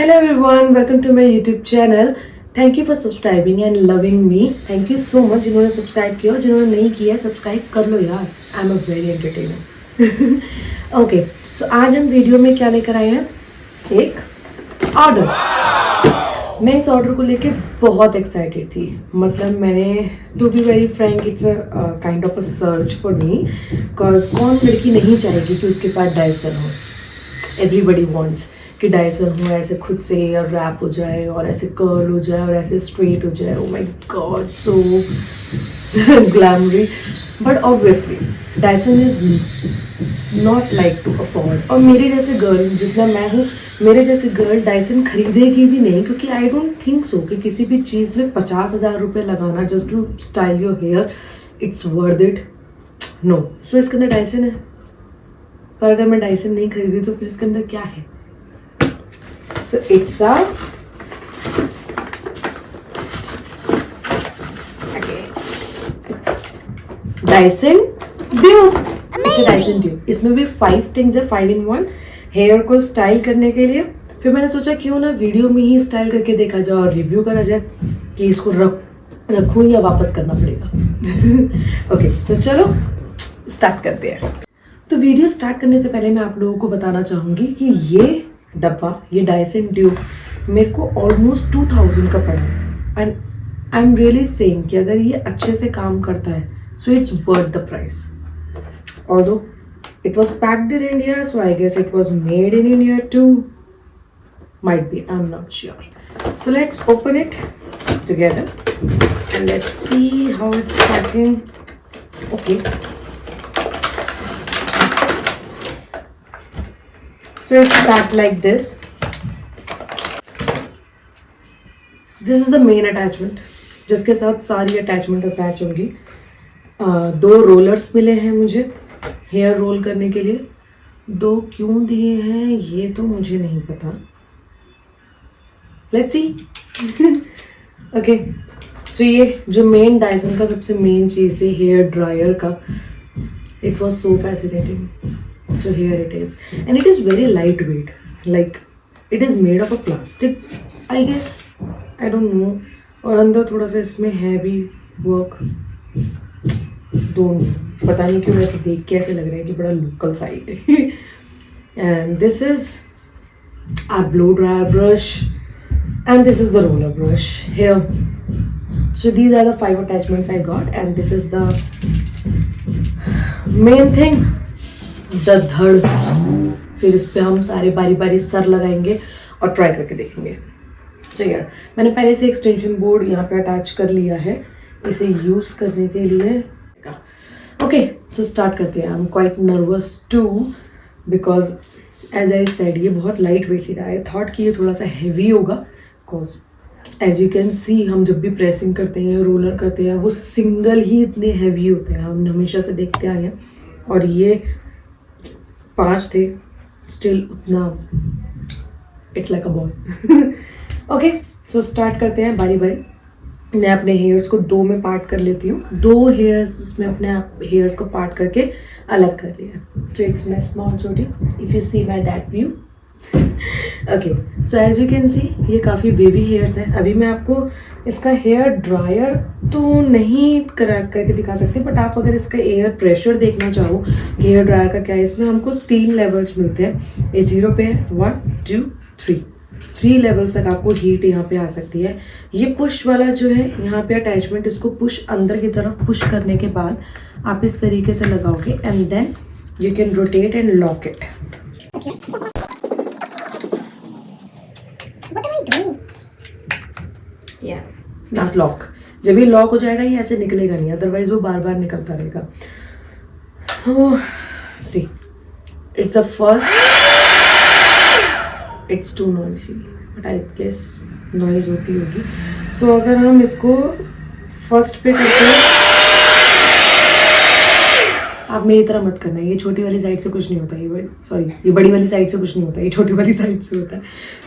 Hello everyone, welcome to my YouTube channel. Thank you for subscribing and loving me. Thank you so much जिन्होंने subscribe किया और जिन्होंने नहीं किया subscribe कर लो यार. I'm a very entertainer. Okay, so आज हम वीडियो में क्या लेकर आए हैं? एक ऑर्डर. मैं इस ऑर्डर को लेके बहुत एक्साइटेड थी. मतलब मैंने to be very frank it's a kind of a search for me because कौन लड़की नहीं चाहेगी कि उसके पास डायसन हो. एवरीबडी वॉन्ट्स कि डायसन हो, ऐसे खुद से एयर रैप हो जाए और ऐसे कर्ल हो जाए और ऐसे स्ट्रेट हो जाए. Oh my God, so glamorous. But obviously Dyson is not like to afford. और मेरे जैसे गर्ल, जितना मैं हूँ, मेरे जैसे गर्ल डायसन खरीदेगी भी नहीं, क्योंकि आई डोंट थिंक सो कि किसी भी चीज़ में 50,000 रुपये लगाना just to style your hair it's worth it. No. So इसके अंदर डायसन है, पर अगर मैं डायसन नहीं खरीदी तो फिर इसके अंदर क्या है? So it's a Dyson Duo. अच्छा, Dyson Duo. इसमें भी 5 things है, 5 in 1. हेयर को स्टाइल करने के लिए. फिर मैंने सोचा क्यों ना वीडियो में ही स्टाइल करके देखा जाए और रिव्यू करा जाए कि इसको रखूँ या वापस करना पड़ेगा. ओके, सो चलो स्टार्ट करते हैं. तो वीडियो स्टार्ट करने से पहले मैं आप लोगों को बताना चाहूँगी कि ये डब्बा, ये डायसन ड्यू मेरे को ऑलमोस्ट 2000 का पड़ा. And I am really saying कि अगर ये अच्छे से काम करता है so it's worth the price. Although it was packed in India, so I guess it was made in India too. Might be, I am not sure. So let's open it together and let's see how it's packing. Okay, so it's packed like this. This is the main attachment, जिसके साथ सारी attachment attach होंगी. 2 rollers मिले हैं मुझे hair role करने के लिए. 2 क्यों दिए हैं ये तो मुझे नहीं पता. Let's see. ओके, सो ये जो मेन डायसन का सबसे मेन चीज़ थी हेयर ड्रायर का. It was so fascinating. So here it is, and it is very lightweight, like it is made of a plastic, I guess. I don't know. और अंदर थोड़ा सा इसमें है भी वर्क. don't पता नहीं क्यों ऐसे देख के ऐसे लग रहा है कि बड़ा लोकल साइड है. and this is our blow dryer brush and this is the roller brush here. So these are the 5 attachments I got, and this is the main thing, the धड़. फिर इस पे हम सारे बारी बारी सर लगाएंगे और ट्राई करके देखेंगे. सो यार, मैंने पहले से एक्सटेंशन बोर्ड यहाँ पे अटैच कर लिया है इसे यूज़ करने के लिए. ओके, सो स्टार्ट करते हैं. I am quite nervous too because as I said ये बहुत लाइट वेट ही रहा है. थॉट कि ये थोड़ा सा हैवी होगा because as you can see हम जब भी प्रेसिंग करते हैं, रोलर करते हैं, वो सिंगल ही इतने हैवी होते हैं. हम हमेशा से देखते आए हैं. और ये 5 थे, स्टिल उतना it's like a ball. Okay, so start करते हैं बारी बारी. मैं अपने हेयर्स को 2 में पार्ट कर लेती हूँ. 2 हेयर्स उसमें अपने हेयर्स को पार्ट करके अलग कर लिया. सो इट्स माई स्मॉल छोटी, if you see my that view. Okay, so as you can see ये काफ़ी वेवी हेयर्स हैं. अभी मैं आपको इसका हेयर ड्रायर तो नहीं करके दिखा सकती, बट आप अगर इसका एयर प्रेशर देखना चाहो हेयर ड्रायर का क्या है, इसमें हमको 3 लेवल्स मिलते हैं. ये 0 पे है, 1 2 3 लेवल्स तक आपको हीट यहाँ पे आ सकती है. ये पुश वाला जो है यहाँ पे अटैचमेंट, इसको पुश अंदर की तरफ पुश करने के बाद आप इस तरीके से लगाओगे and then you can rotate and lock it. बस लॉक. जब ये लॉक हो जाएगा ये ऐसे निकलेगा नहीं, अदरवाइज वो बार बार निकलता रहेगा. See, it's the first. It's too noisy, but I guess noise होती होगी. सो अगर हम इसको फर्स्ट पे करते हैं, आप मेरी तरह मत करना. ये छोटी वाली साइड से कुछ नहीं होता. ये बड़ी वाली साइड से कुछ नहीं होता, ये छोटी वाली साइड से होता है.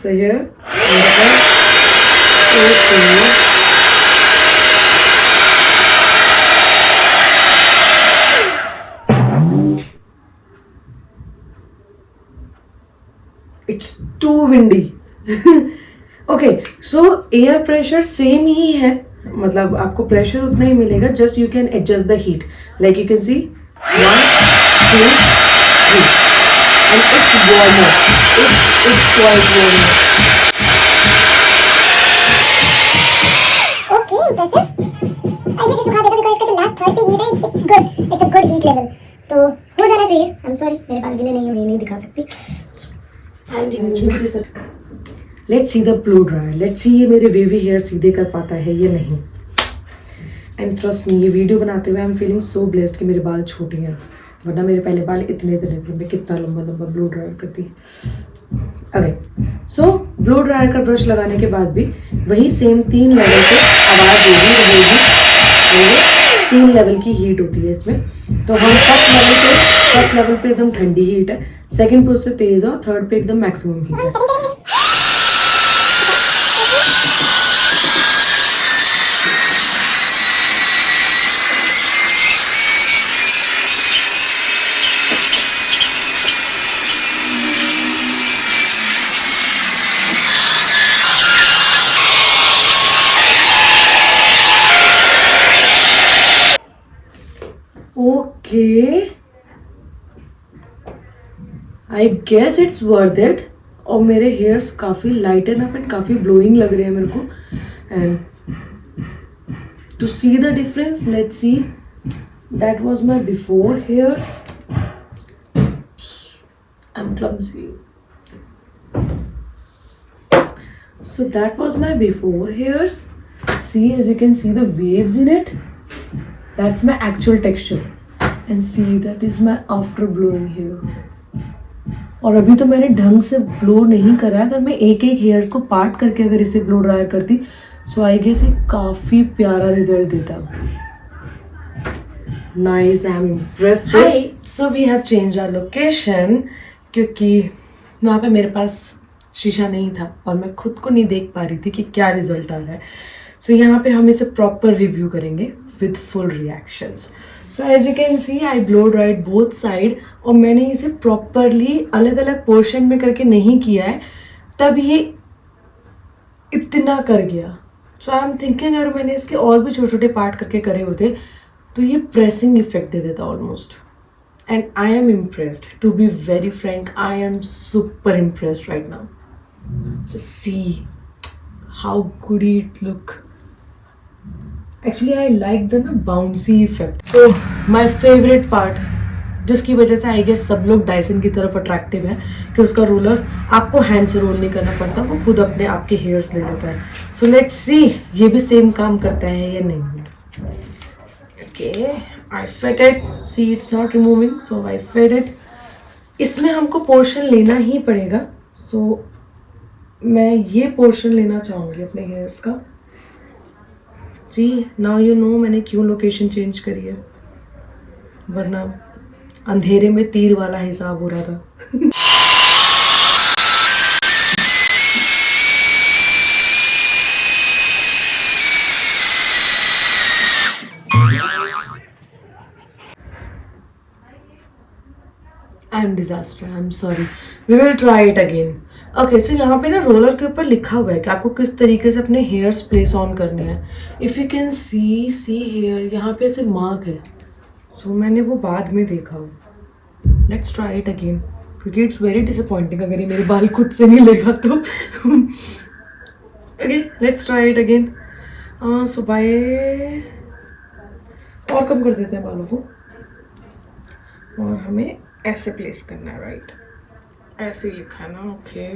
So here it's too windy. Okay, so air pressure same ही है, मतलब आपको प्रेशर उतना ही मिलेगा, just you can adjust the heat, like you can see 1 2 3 and it's warmer, it's quite warmer. Okay, impressive. I guess इसको खा देगा because इसका जो लास्ट थर्ड पे हीट है, it's good, it's a good heat level. तो हो जाना चाहिए. I'm sorry, मेरे बाल गीले नहीं है, मैं नहीं दिखा सकती. Let's see the blow dryer, let's see ये मेरे वेवी हेयर सीधे कर पाता है या नहीं. एंड ट्रस्ट मी, ये वीडियो बनाते हुए I am feeling so blessed कि मेरे बाल छोटे हैं, वरना मेरे पहले बाल इतने थे, मैं कितना लंबा लंबा ब्लो ड्रायर करती. अरे सो ब्लो ड्रायर का ब्रश लगाने के बाद भी वही सेम 3 लेवल पे आवाज़ होगी, रहेगी. 3 लेवल की हीट होती है इसमें. तो हम फर्स्ट लेवल पे एकदम ठंडी हीट है, सेकंड पे उससे तेज है, और थर्ड पे एकदम मैक्सिमम हीट है. Okay, I guess it's worth it. और मेरे हेयर्स काफ़ी लाइट एनफ एंड काफ़ी ब्लोइंग लग रहे हैं मेरे को. And to see the difference, let's see. That was my before hairs. I am clumsy. So that was my before hairs. See, as you can see the waves in it. That's my actual texture. And see, that is my after blowing hair. और अभी तो मैंने ढंग से blow नहीं करा. अगर मैं एक एक हेयर्स को पार्ट करके अगर इसे ब्लो ड्रायर करती, सो आई गेस ये काफ़ी प्यारा रिजल्ट देता. Nice, I am impressed. Hi, so we have change our location, क्योंकि वहाँ पे मेरे पास शीशा नहीं था और मैं खुद को नहीं देख पा रही थी कि क्या रिजल्ट आ रहा है. सो यहाँ पे हम इसे प्रॉपर रिव्यू करेंगे with full reactions. So as you can see, I blow dried both side, और मैंने इसे प्रॉपरली अलग अलग पोर्शन में करके नहीं किया है, तब ये इतना कर गया. सो आई एम थिंकिंग अगर मैंने इसके और भी छोटे छोटे पार्ट करके करे होते तो ये प्रेसिंग इफेक्ट दे देता almost. And I am impressed. To be very frank, I am super impressed right now. Just see how good it look. Actually, I like the bouncy effect. So my favorite part, जिसकी वजह से I guess सब लोग Dyson की तरफ attractive है, कि उसका रोलर आपको हैंड से रोल नहीं करना पड़ता, वो खुद अपने आपके हेयर्स ले लेता है. सो लेट्स सी ये भी सेम काम करता है या नहीं. Okay, I fit it. See, it's not removing, so I fit it. इसमें हमको पोर्शन लेना ही पड़ेगा. So मैं ये पोर्शन लेना चाहूँगी अपने हेयर्स का. जी, now you know मैंने क्यों लोकेशन चेंज करी है, वरना अंधेरे में तीर वाला हिसाब हो रहा था. I am disaster, I am sorry, we will try it again. Okay, so यहाँ पे ना रोलर के ऊपर लिखा हुआ है कि आपको किस तरीके से अपने हेयर्स प्लेस ऑन करने हैं. If you can see hair, यहाँ पे ऐसे मार्क है. सो मैंने वो बाद में देखा. लेट्स ट्राई इट अगेन, क्योंकि इट्स वेरी डिसअपॉइंटिंग अगर ये मेरे बाल खुद से नहीं लेगा तो. Okay, let's try it again. So bye, और कम कर देते हैं बालों को, और हमें ऐसे प्लेस करना है. राइट, ऐसे लिखा है ना. ओके,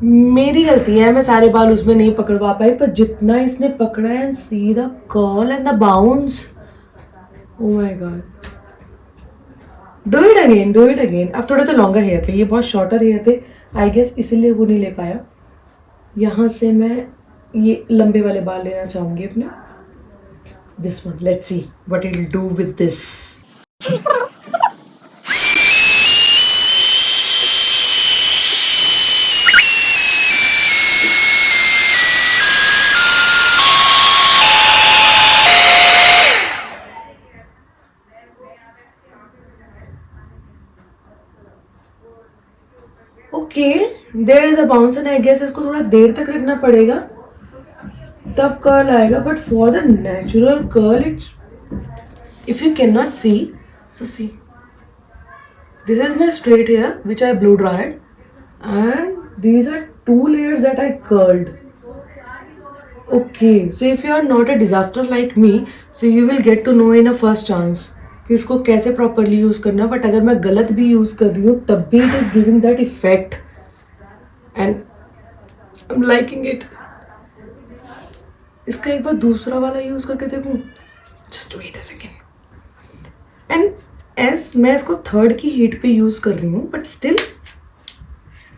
मेरी गलती है, मैं सारे बाल उसमें नहीं पकड़वा पाई, पर जितना इसने पकड़ा है, see the curl and the bounce. Oh my God, do it again, do it again. अब थोड़े से लॉन्गर हेयर थे, ये बहुत शॉर्टर हेयर थे आई गेस, इसीलिए वो नहीं ले पाया. यहाँ से मैं ये लंबे वाले बाल लेना चाहूँगी अपने. This one, let's see what it will do with this. Okay, there is a bounce and I guess इसको थोड़ा देर तक रखना पड़ेगा तब कर्ल आएगा. But for the natural curl it's, if you can not see, so see, this is my straight hair which I blow dried, and these are 2 layers that I curled. Okay, so if you are not a disaster like me, so you will get to know in a first chance कि इसको कैसे properly use करना. But अगर मैं गलत भी use कर रही हूँ तब भी it is giving that effect and I'm liking it. इसका एक बार दूसरा वाला यूज करके देखूं. Just wait a second. And S मैं इसको थर्ड की हीट पे यूज कर रही हूँ, बट स्टिल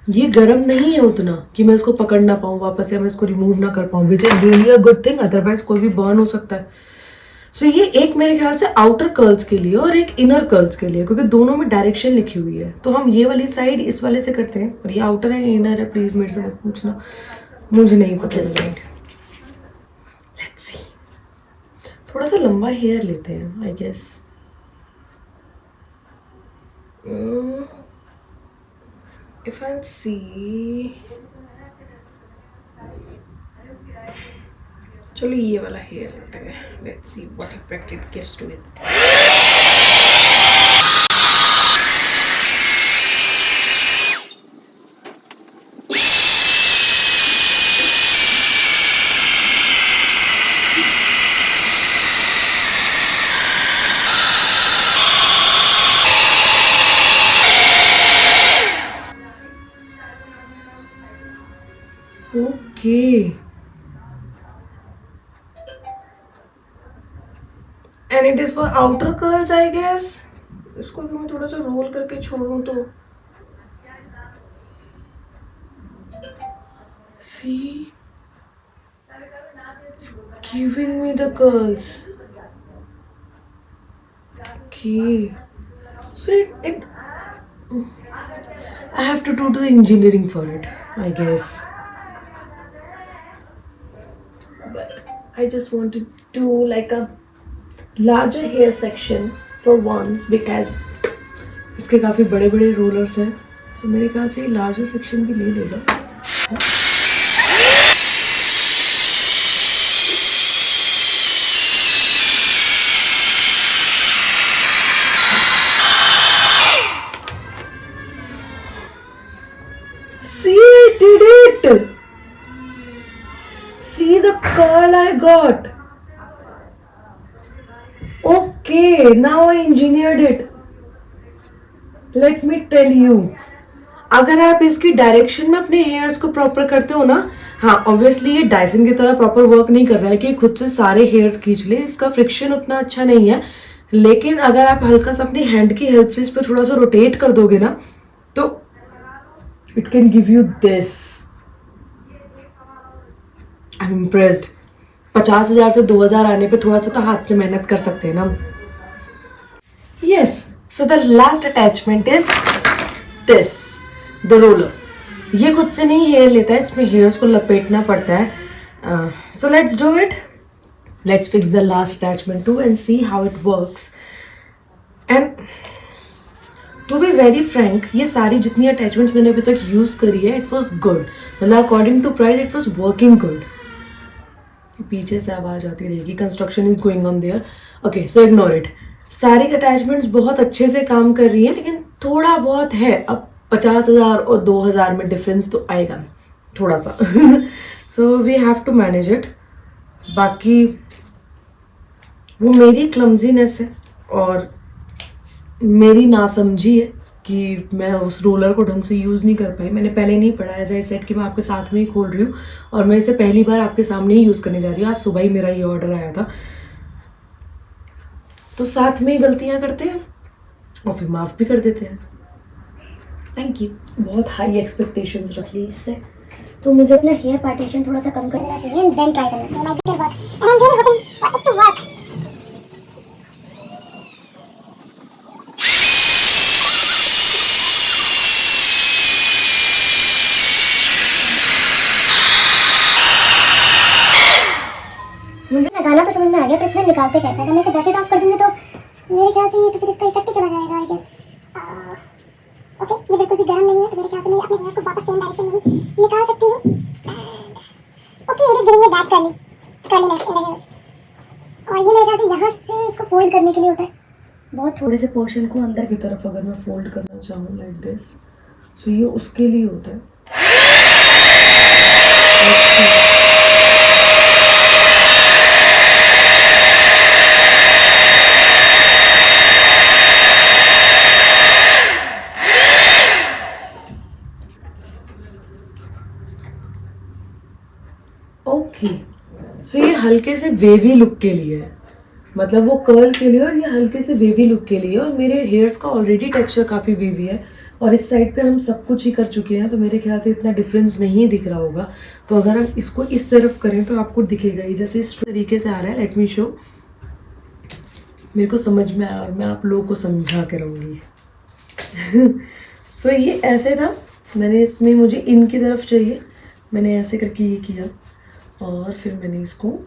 ये गर्म नहीं है उतना कि मैं इसको पकड़ ना पाऊँ वापस या मैं इसको रिमूव ना कर पाऊँ, which is really a good thing. Otherwise कोई भी बर्न हो सकता है. सो ये एक मेरे ख्याल से आउटर कर्ल्स के लिए और एक इनर कर्ल्स के लिए, क्योंकि दोनों में डायरेक्शन लिखी हुई है. तो हम ये वाली साइड इस वाले से करते हैं, और ये आउटर है इनर है, प्लीज मेरे से मत पूछना, मुझे नहीं पता इस साइड. लेट्स सी, थोड़ा सा लंबा हेयर लेते हैं I guess. If I see, चलो ये वाला हेयर लेते हैं. Let's see what effect it gives to it. Okay. And it is for outer curls, I guess. इसको अगर मैं थोड़ा सा रोल करके छोड़ूं तो see, it's giving me the curls. Okay. So it I have to do the engineering for it, I guess. But I just want to do like a larger hair section for once because इसके काफ़ी बड़े बड़े rollers हैं. तो मेरे ख्याल से ये लार्जर सेक्शन भी ले लेगा. See, I did it! See the curl I got. Okay, now I engineered it. Let me tell you, अगर आप इसकी डायरेक्शन में अपने हेयर्स को प्रॉपर करते हो ना, हाँ ऑब्वियसली ये डायसन की तरह प्रॉपर वर्क नहीं कर रहा है कि खुद से सारे हेयर्स खींच ले. इसका फ्रिक्शन उतना अच्छा नहीं है. लेकिन अगर आप हल्का सा अपनी हैंड की हेल्प से इस पर थोड़ा सा रोटेट कर दोगे ना, तो it can give you this. I am impressed. 50,000 से 2,000 आने पे थोड़ा सा तो हाथ से मेहनत कर सकते हैं ना. Yes, so the last attachment is this, the roller. ये खुद से नहीं हेयर लेता है, इसमें हेयर्स को लपेटना पड़ता है. So let's do it. Let's fix the last attachment too and see how it works. And to be very frank, ये सारी जितनी अटैचमेंट्स मैंने अभी तक यूज करी है, इट वॉज गुड. मतलब according to price it was working good. पीछे से आवाज आती रहेगी, construction is going on there. Okay, so ignore it. सारी अटैचमेंट्स बहुत अच्छे से काम कर रही हैं, लेकिन थोड़ा बहुत है. अब 50,000 और 2,000 में डिफरेंस तो आएगा थोड़ा सा. So we have to manage it. बाकी वो मेरी क्लमजीनेस है और मेरी नासमझी है कि मैं उस रोलर को ढंग से यूज़ नहीं कर पाई. मैंने पहले नहीं पढ़ा, एज आई सेड कि मैं आपके साथ में ही खोल रही हूँ और मैं इसे पहली बार आपके सामने ही यूज़ करने जा रही हूँ. आज सुबह ही मेरा ये ऑर्डर आया था, तो साथ में ही गलतियाँ करते हैं और फिर माफ़ भी कर देते हैं. Thank you. बहुत हाई एक्सपेक्टेशंस रख ली इससे, तो मुझे अपना हेयर पार्टीशन थोड़ा सा कम कर देना चाहिए एंड देन ट्राई करना चाहिए. My bigger work and I am really hoping for it to work. मुझे ना गाना तो समझ में आ गया, पर इसमें निकालते कैसे. अगर मैं इसे ब्रश इट ऑफ कर दूंगी तो मेरे ख्याल से ये तो फिर इसका इफेक्ट ही चला जाएगा आई गेस. ओके, ये बिल्कुल बिल्कुल भी गर्म नहीं है, तो मेरे ख्याल से मैं अपने हेयर्स को वापस सेम डायरेक्शन में ही निकाल सकती हूँ। Okay, it is giving me that curliness in the hairs. और ये मेरे ख्याल से यहाँ से इसको फोल्ड करने के लिए होता है। बहुत थोड़े से पोर्शन को अंदर की तरफ अगर मैं फोल्ड करना चाहूँ लाइक दिस, सो ये उसके लिए होता है। ओके, सो ये हल्के से वेवी लुक के लिए है, मतलब वो कर्ल के लिए, और ये हल्के से वेवी लुक के लिए। और मेरे हेयर्स का ऑलरेडी टेक्सचर काफ़ी वेवी है, और इस साइड पे हम सब कुछ ही कर चुके हैं, तो मेरे ख्याल से इतना डिफरेंस नहीं दिख रहा होगा। तो अगर हम इसको इस तरफ करें तो आपको दिखेगा ही, जैसे इस तरीके से आ रहा है। लेट मी शो, मेरे को समझ में आया और मैं आप लोगों को समझा के रहूँगी। सो ये ऐसे था, मैंने इसमें मुझे इनकी तरफ चाहिए, मैंने ऐसे करके ये किया, और फिर मैंने इसको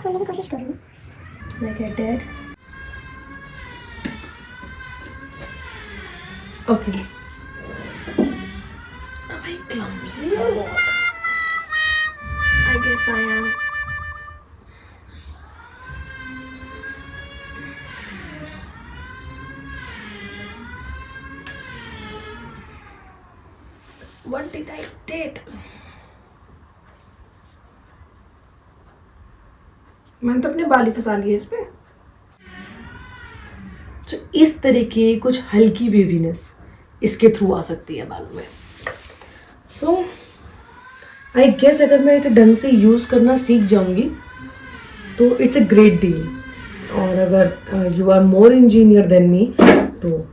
खोलने की कोशिश करूँ। like I did. Okay. Am I clumsy or what? I guess I am. What did I did? मैंने तो अपने बाल ही फंसा लिए इस पे। तो इस तरीके कुछ हल्की वेवीनेस इसके थ्रू आ सकती है बालों में। सो आई गेस अगर मैं इसे ढंग से यूज़ करना सीख जाऊंगी तो इट्स अ ग्रेट डील। और अगर you are more engineer than me तो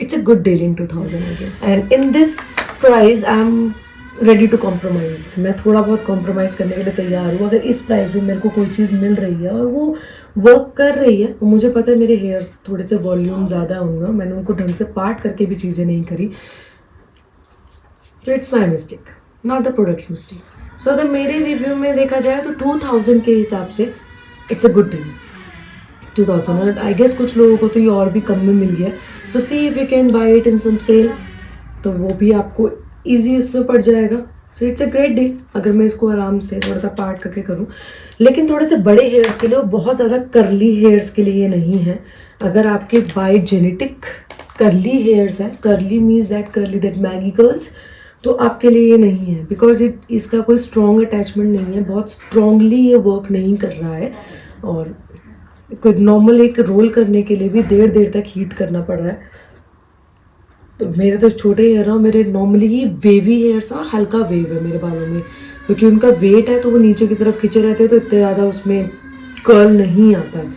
it's a good deal in 2000 I guess. And in this price I am ready to compromise. मैं थोड़ा बहुत कॉम्प्रोमाइज़ करने के लिए तैयार हूँ। अगर इस प्राइस में मेरे को कोई चीज़ मिल रही है और वो वर्क कर रही है, मुझे पता है मेरे हेयर्स थोड़े से वॉल्यूम ज़्यादा होंगे, मैंने उनको ढंग से पार्ट करके भी चीज़ें नहीं करी, so it's my mistake, not the product's mistake. So अगर मेरे रिव्यू में देखा जाए तो 2000 के हिसाब से it's a good deal. 2000 I guess कुछ लोगों को तो ये और भी कम में मिल गया। So see if you can buy it in some sale, तो वो भी आपको ईजी उसमें पड़ जाएगा। So it's a great deal अगर मैं इसको आराम से थोड़ा सा पार्ट करके करूँ। लेकिन थोड़े से बड़े हेयर्स के लिए और बहुत ज़्यादा करली हेयर्स के लिए ये नहीं है। अगर आपके बाय जेनेटिक करली हेयर्स है, करली मीन्स दैट करली दैट मैगी कर्ल्स, तो आपके लिए ये नहीं है, बिकॉज इसका कोई स्ट्रॉन्ग अटैचमेंट नहीं है, बहुत स्ट्रॉन्गली ये वर्क नहीं कर रहा है। और कोई नॉर्मल एक रोल करने के लिए भी देर तक हीट करना पड़ रहा है। तो मेरे तो छोटे हेयर हैं, मेरे नॉर्मली ही वेवी हेयर्स हैं और हल्का वेव है मेरे बालों में, क्योंकि उनका वेट है तो वो नीचे की तरफ खींचे रहते हैं, तो इतने ज़्यादा उसमें कर्ल नहीं आता है।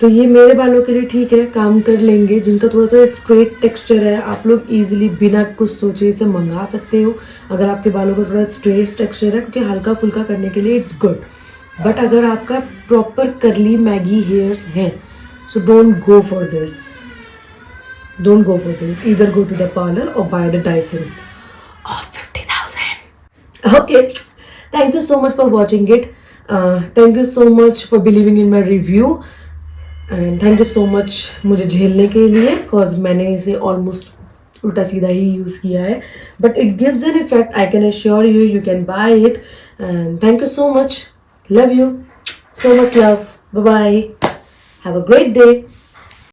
तो ये मेरे बालों के लिए ठीक है, काम कर लेंगे। जिनका थोड़ा सा स्ट्रेट टेक्सचर है, आप लोग ईजिली बिना कुछ सोचे इसे मंगा सकते हो। अगर आपके बालों का थोड़ा स्ट्रेट टेक्सचर है, क्योंकि हल्का फुल्का करने के लिए इट्स गुड। बट अगर आपका प्रॉपर करली मैगी हेयर्स हैं, so don't go for this. Don't go for this. Either go to the parlor or buy the Dyson of 50,000. Okay. Thank you so much for watching it. Thank you so much for believing in my review. And thank you so much मुझे झेलने के लिए, cause मैंने इसे almost उल्टा सीधा ही use किया है. But it gives an effect. I can assure you, you can buy it. And thank you so much. Love you. So much love. Bye bye. Have a great day.